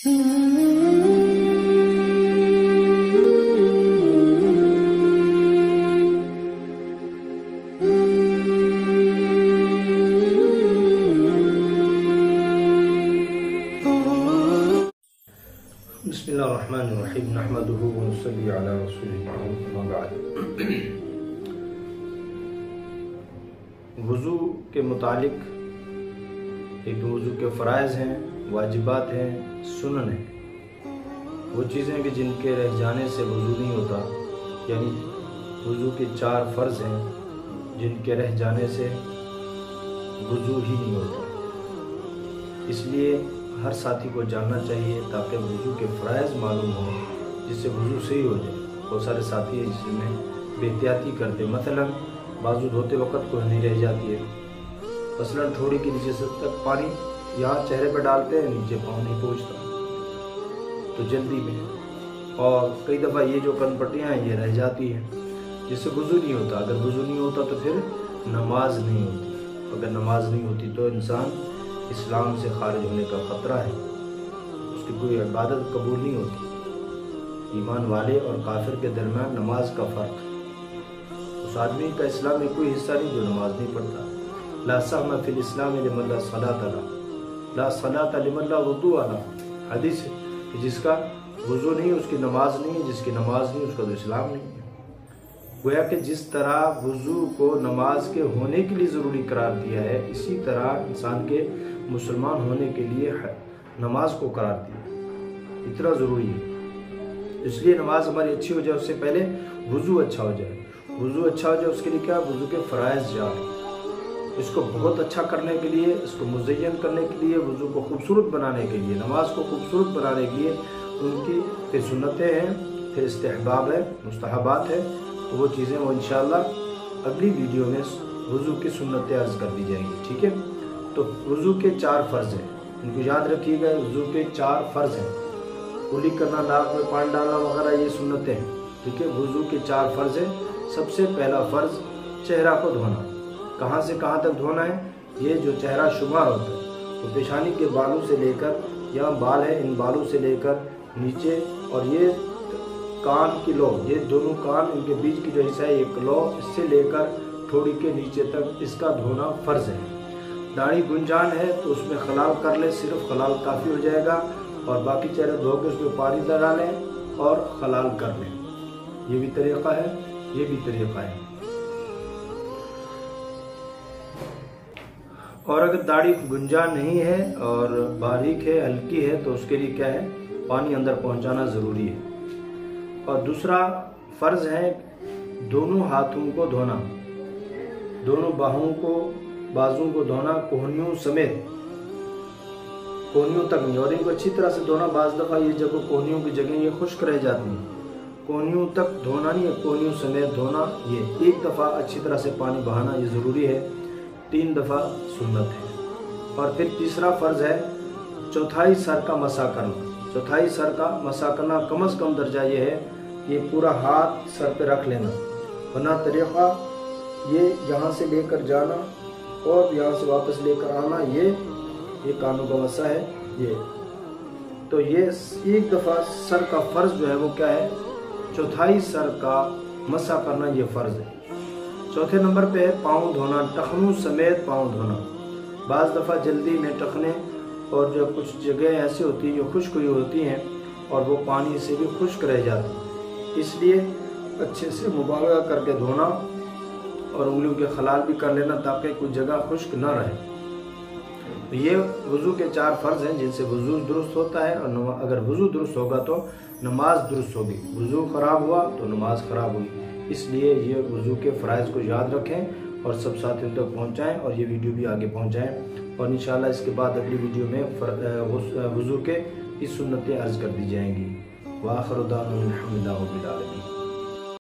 बिस्मिल्लाहिर्रहमानिर्रहीम नहमदुहु व नसल्ली अला रसूलिल करीम अम्मा बाद। वज़ू के मुतालिक एक वज़ू के फ़राइज़ हैं, वाजिबात हैं, सुनन हैं। वो चीज़ें कि जिनके रह जाने से वज़ू नहीं होता, यानी वज़ू के 4 फ़र्ज़ हैं जिनके रह जाने से वज़ू ही नहीं होता। इसलिए हर साथी को जानना चाहिए ताकि वज़ू के फ़राइज़ मालूम हो, जिससे वज़ू सही हो जाए। बहुत सारे साथी हैं जिसमें बेहतियाती करते, मसलन बाजू धोते वक्त कोई नहीं रह जाती है, मसलन थोड़ी के नीचे से तक पानी यहाँ चेहरे पर डालते हैं, नीचे पाँव नहीं पहुँचता तो जल्दी में, और कई दफ़ा ये जो कनपट्टियाँ हैं ये रह जाती हैं जिससे वज़ू नहीं होता। अगर वज़ू नहीं होता तो फिर नमाज नहीं होती। अगर नमाज नहीं होती तो इंसान इस्लाम से खारिज होने का ख़तरा है, उसकी कोई इबादत कबूल नहीं होती। ईमान वाले और काफिर के दरमियान नमाज का फ़र्क, उस आदमी का इस्लाम में कोई हिस्सा नहीं जो नमाज नहीं पढ़ता। ला सहम फिल इस्लाम लिमन ला सलात अला, ला सलात लिमन ला वुज़ू अला। हदीस है कि जिसका वज़ू नहीं उसकी नमाज नहीं है, जिसकी नमाज नहीं उसका तो इस्लाम नहीं है। गोया कि जिस तरह वज़ू को नमाज के होने के लिए ज़रूरी करार दिया है, इसी तरह इंसान के मुसलमान होने के लिए नमाज को करार दिया, इतना ज़रूरी है। इसलिए नमाज हमारी अच्छी हो जाए उससे पहले वज़ू अच्छा हो जाए। वज़ू अच्छा हो जाए उसके लिए क्या, वज़ू के फ़राइज़ जान, इसको बहुत अच्छा करने के लिए, इसको मुज़य्यन करने के लिए, वज़ू को खूबसूरत बनाने के लिए, नमाज को खूबसूरत बनाने के लिए उनकी फिर सुन्नतें हैं, फिर इस्तिहबाब है, मुस्तहबात है। तो वो चीज़ें वो इंशाअल्लाह अगली वीडियो में वज़ू की सुन्नतें अर्ज़ कर दी जाएंगी, ठीक है। तो वज़ू के 4 फ़र्ज़ हैं, इनको याद रखिएगा। वज़ू के 4 फ़र्ज़ हैं, कुली करना, नाक में पानी डालना वगैरह, ये सुन्नतें हैं, ठीक है। वज़ू के 4 फ़र्ज़ हैं। सबसे पहला फ़र्ज़ चेहरा को धोना। कहाँ से कहाँ तक धोना है? ये जो चेहरा शुमार होता है तो पेशानी के बालों से लेकर, यहाँ बाल है, इन बालों से लेकर नीचे, और ये कान की लो, ये दोनों कान, इनके बीच की जो हिस्सा है एक लो, इससे लेकर थोड़ी के नीचे तक इसका धोना फ़र्ज़ है। दाढ़ी गुंजान है तो उसमें खलाल कर ले, सिर्फ खलाल काफ़ी हो जाएगा, और बाकी चेहरा धो के उसमें पानी डालें और खलाल कर लें। ये भी तरीक़ा है, ये भी तरीक़ा है। और अगर दाढ़ी गुंजान नहीं है और बारीक है, हल्की है, तो उसके लिए क्या है, पानी अंदर पहुंचाना ज़रूरी है। और दूसरा फ़र्ज़ है दोनों हाथों को धोना, दोनों बाहों को, बाजुओं को धोना, कोहनियों समेत, कोहनियों तक नहीं, और इनको अच्छी तरह से धोना। बाज़ दफ़ा ये जगह, कोहनियों की जगह ये खुश्क रह जाती हैं, कोहनियों तक धोना नहीं है, कोहनियों समेत धोना। ये एक दफ़ा अच्छी तरह से पानी बहाना, ये ज़रूरी है, 3 दफ़ा सुन्नत है। और फिर तीसरा फ़र्ज़ है चौथाई सर का मसा करना। चौथाई सर का मसा करना कम से कम दर्जा ये है कि पूरा हाथ सर पे रख लेना, वरना तरीक़ा ये यहाँ से लेकर जाना और यहाँ से वापस लेकर आना, ये कानों का मसा है ये। तो ये एक दफ़ा सर का फ़र्ज़ जो है वो क्या है, चौथाई सर का मसा करना, ये फ़र्ज़ है। चौथे नंबर पे है पाँव धोना, टखनों समेत पाँव धोना। बाज़ दफ़ा जल्दी में टखने और जो कुछ जगह ऐसी होती हैं जो खुश्क हुई होती हैं और वो पानी से भी खुश्क रह जाती हैं, इसलिए अच्छे से मुबालगा करके धोना और उंगलियों के खलाल भी कर लेना ताकि कुछ जगह खुश्क ना रहे। तो ये वज़ू के 4 फ़र्ज़ हैं जिनसे वज़ू दुरुस्त होता है, और अगर वज़ू दुरुस्त होगा तो नमाज दुरुस्त होगी। वज़ू ख़राब हुआ तो नमाज ख़राब हुई। इसलिए ये वज़ू के फ़राइज़ को याद रखें और सब साथियों तक पहुँचाएँ, और ये वीडियो भी आगे पहुँचाएँ। और इंशाअल्लाह इसके बाद अगली वीडियो में वज़ू के इस सुन्नतें अर्ज़ कर दी जाएंगी। व आखिर दाअवाना अनिल हम्दुलिल्लाहि रब्बिल आलमीन।